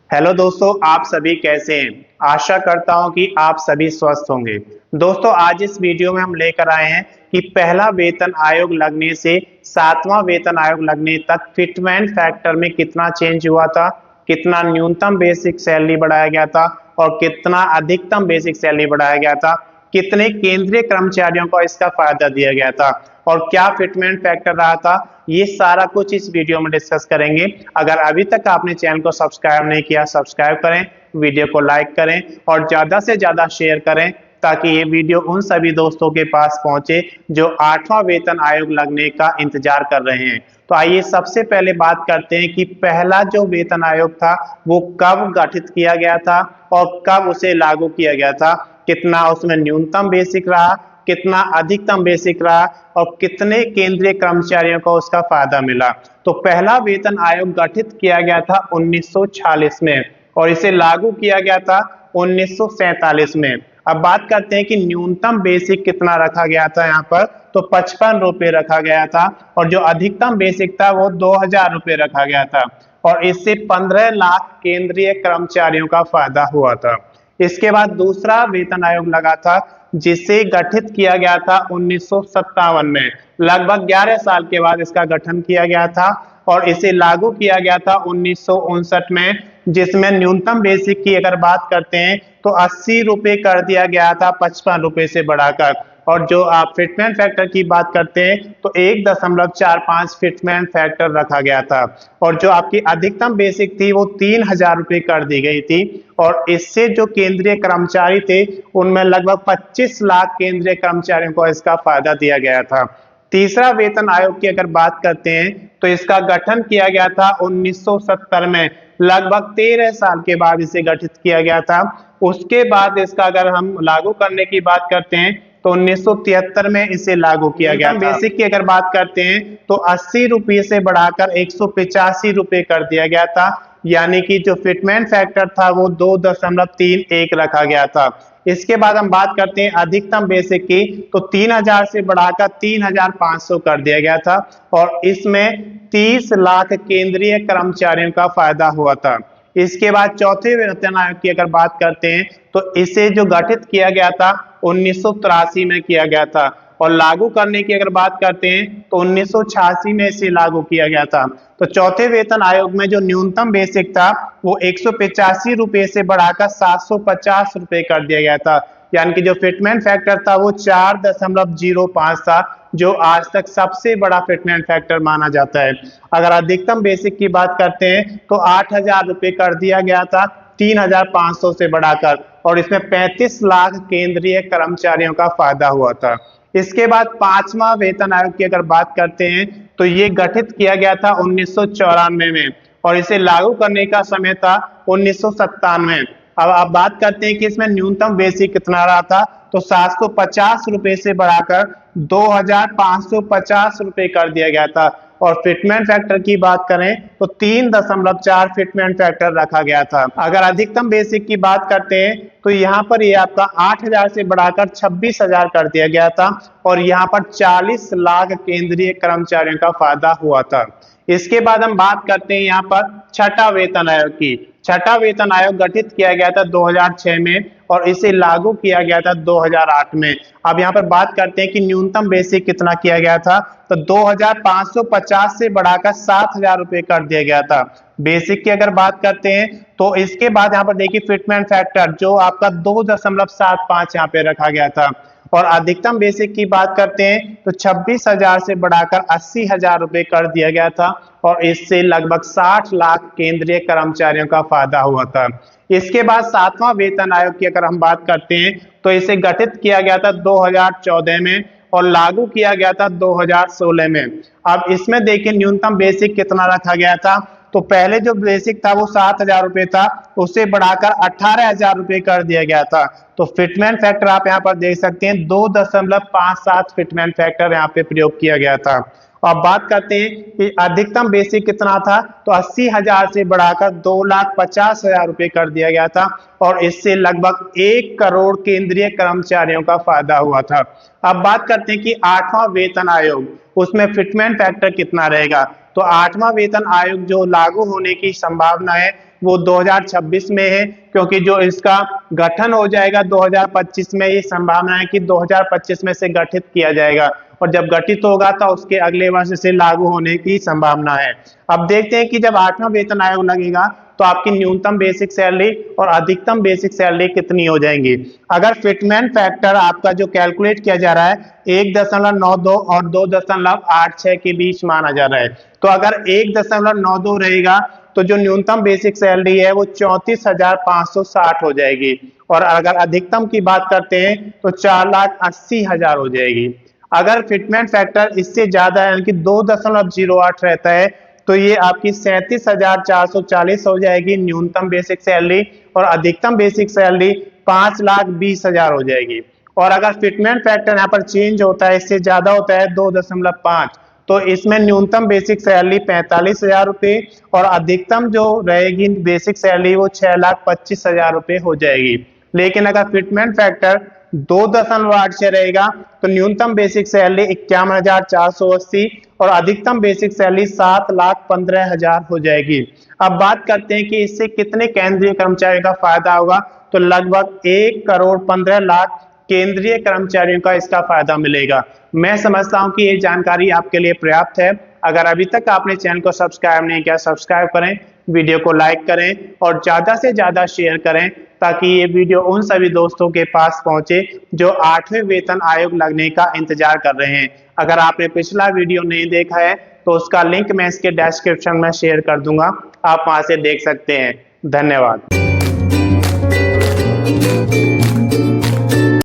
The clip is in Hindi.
हेलो दोस्तों, आप सभी कैसे हैं। आशा करता हूं कि आप सभी स्वस्थ होंगे। दोस्तों, आज इस वीडियो में हम लेकर आए हैं कि पहला वेतन आयोग लगने से सातवां वेतन आयोग लगने तक फिटमेंट फैक्टर में कितना चेंज हुआ था, कितना न्यूनतम बेसिक सैलरी बढ़ाया गया था और कितना अधिकतम बेसिक सैलरी बढ़ाया गया था, कितने केंद्रीय कर्मचारियों को इसका फायदा दिया गया था और क्या फिटमेंट फैक्टर रहा था। ये सारा कुछ इस वीडियो में डिस्कस करेंगे। अगर अभी तक आपने चैनल को सब्सक्राइब नहीं किया, सब्सक्राइब करें, वीडियो को लाइक करें और ज्यादा से ज्यादा शेयर करें ताकि ये वीडियो उन सभी दोस्तों के पास पहुंचे जो आठवां वेतन आयोग लगने का इंतजार कर रहे हैं। तो आइए सबसे पहले बात करते हैं कि पहला जो वेतन आयोग था वो कब गठित किया गया था और कब उसे लागू किया गया था, कितना उसमें न्यूनतम बेसिक रहा, कितना अधिकतम बेसिक रहा और कितने केंद्रीय कर्मचारियों को उसका फायदा मिला। तो पहला वेतन आयोग गठित किया गया था 1946 में और इसे लागू किया गया था 1947 में। अब बात करते हैं कि न्यूनतम बेसिक कितना रखा गया था। यहाँ पर तो 55 रुपए रखा गया था और जो अधिकतम बेसिक था वो 2000 रुपए रखा गया था और इससे 15 लाख केंद्रीय कर्मचारियों का फायदा हुआ था। इसके बाद दूसरा वेतन आयोग लगा था जिसे गठित किया गया था 1957 में। लगभग 11 साल के बाद इसका गठन किया गया था और इसे लागू किया गया था 1959 में, जिसमें न्यूनतम बेसिक की अगर बात करते हैं तो 80 रुपए कर दिया गया था 55 रुपए से बढ़ाकर। और जो आप फिटमेंट फैक्टर की बात करते हैं तो 1.45 फिटमेंट फैक्टर रखा गया था और जो आपकी अधिकतम बेसिक थी वो 3000 रुपए कर दी गई थी और इससे जो केंद्रीय कर्मचारी थे उनमें लगभग 25 लाख केंद्रीय कर्मचारियों को इसका फायदा दिया गया था। तीसरा वेतन आयोग की अगर बात करते हैं तो इसका गठन किया गया था 1970 में। लगभग 13 साल के बाद इसे गठित किया गया था। उसके बाद इसका अगर हम लागू करने की बात करते हैं तो 1973 में इसे लागू किया गया था। बेसिक की अगर बात करते हैं तो 80 रुपये से बढ़ाकर 185 रुपये कर दिया गया था, यानी कि जो फिटमेंट फैक्टर था वो 2.31 रखा गया था। इसके बाद हम बात करते हैं अधिकतम बेसिक की, तो 3000 से बढ़ाकर 3500 कर दिया गया था और इसमें 30 लाख केंद्रीय कर्मचारियों का फायदा हुआ था। इसके बाद चौथे वेतन आयोग की अगर बात करते हैं तो इसे जो गठित किया गया था 1983 में किया गया था और लागू करने की अगर बात करते हैं तो 1986 में इसे लागू किया गया था। तो चौथे वेतन आयोग में जो न्यूनतम बेसिक था वो 185 रुपये से बढ़ाकर 750 रुपये कर दिया गया था, यानी कि जो फिटमेंट फैक्टर था वो 4.05 था, जो आज तक सबसे बड़ा फिटमेंट फैक्टर माना जाता है। अगर अधिकतम बेसिक की बात करते हैं तो 8000 रुपये कर दिया गया था 3500 से बढ़ाकर और इसमें 35 लाख केंद्रीय कर्मचारियों का फायदा हुआ था। इसके बाद पांचवा वेतन आयोग की अगर बात करते हैं तो ये गठित किया गया था 1994 में और इसे लागू करने का समय था 1997। अब आप बात करते हैं कि इसमें न्यूनतम बेसिक कितना रहा था, तो 750 रुपये से बढ़ाकर 2550 रुपये कर दिया गया था और फिटमेंट फैक्टर की बात करें तो 3.4 फिटमेंट फैक्टर रखा गया था। अगर अधिकतम बेसिक की बात करते हैं तो यहाँ पर ये आपका 8000 से बढ़ाकर 26000 कर दिया गया था और यहाँ पर 40 लाख केंद्रीय कर्मचारियों का फायदा हुआ था। इसके बाद हम बात करते हैं यहाँ पर छठा वेतन आयोग की। छठा वेतन आयोग गठित किया गया था 2006 में और इसे लागू किया गया था 2008 में। अब यहाँ पर बात करते हैं कि न्यूनतम बेसिक कितना किया गया था, तो 2550 से बढ़ाकर 7000 रुपये कर दिया गया था बेसिक की अगर बात करते हैं। तो इसके बाद यहाँ पर देखिए फिटमेंट फैक्टर जो आपका 2.75 यहाँ पे रखा गया था और अधिकतम बेसिक की बात करते हैं तो 26,000 से बढ़ाकर 80,000 रुपये कर दिया गया था और इससे लगभग 60 लाख केंद्रीय कर्मचारियों का फायदा हुआ था। इसके बाद सातवां वेतन आयोग की अगर हम बात करते हैं तो इसे गठित किया गया था 2014 में और लागू किया गया था 2016 में। अब इसमें देखिए न्यूनतम बेसिक कितना रखा गया था, तो पहले जो बेसिक था वो 7000 रुपये था, उसे बढ़ाकर 18,000 रुपये कर दिया गया था। तो फिटमेंट फैक्टर आप यहाँ पर देख सकते हैं 2.57 फिटमेंट फैक्टर यहाँ पे प्रयोग किया गया था। अब बात करते हैं कि अधिकतम बेसिक कितना था, तो 80,000 से बढ़ाकर 2,50,000 रुपये कर दिया गया था और इससे लगभग 1 करोड़ केंद्रीय कर्मचारियों का फायदा हुआ था। अब बात करते हैं कि आठवां वेतन आयोग, उसमें फिटमेंट फैक्टर कितना रहेगा। तो आठवां वेतन आयोग जो लागू होने की संभावना है वो 2026 में है, क्योंकि जो इसका गठन हो जाएगा 2025 में, ये संभावना है कि 2025 में से गठित किया जाएगा, और जब गठित होगा तो उसके अगले वर्ष से लागू होने की संभावना है। अब देखते हैं कि जब 8वां वेतन आयोग लगेगा तो आपकी न्यूनतम बेसिक सैलरी और अधिकतम बेसिक सैलरी कितनी हो जाएंगी। अगर फिटमेंट फैक्टर आपका जो कैलकुलेट किया जा रहा है 1.92 और 2.86 के बीच माना जा रहा है, तो अगर 1.92 रहेगा तो जो न्यूनतम बेसिक सैलरी है वो 34,560 हो जाएगी, और अगर अधिकतम की बात करते हैं तो 4,80,000 हो जाएगी। अगर फिटमेंट फैक्टर इससे ज्यादा यानी कि 2.08 रहता है तो ये आपकी 37,440 हो जाएगी न्यूनतम बेसिक सैलरी, और अधिकतम बेसिक सैलरी 5,20,000 हो जाएगी। और अगर फिटमेंट फैक्टर यहाँ पर चेंज होता है, इससे ज्यादा होता है 2.5, तो इसमें न्यूनतम बेसिक सैलरी 45,000 रुपये और अधिकतम जो रहेगी बेसिक सैलरी वो 6,25,000 रुपये हो जाएगी। लेकिन अगर फिटमेंट फैक्टर 2.8 से रहेगा तो न्यूनतम बेसिक सैलरी 51,480 और अधिकतम बेसिक सैलरी 7,15,000 हो जाएगी। अब बात करते हैं कि इससे कितने केंद्रीय कर्मचारियों का फायदा होगा, तो लगभग 1,15,00,000 केंद्रीय कर्मचारियों का इसका फायदा मिलेगा। मैं समझता हूं कि ये जानकारी आपके लिए पर्याप्त है। अगर अभी तक आपने चैनल को सब्सक्राइब नहीं किया, सब्सक्राइब करें, वीडियो को लाइक करें और ज्यादा से ज्यादा शेयर करें, ताकि ये वीडियो उन सभी दोस्तों के पास पहुंचे जो 8वें वेतन आयोग लगने का इंतजार कर रहे हैं। अगर आपने पिछला वीडियो नहीं देखा है तो उसका लिंक मैं इसके डिस्क्रिप्शन में शेयर कर दूंगा, आप वहां से देख सकते हैं। धन्यवाद।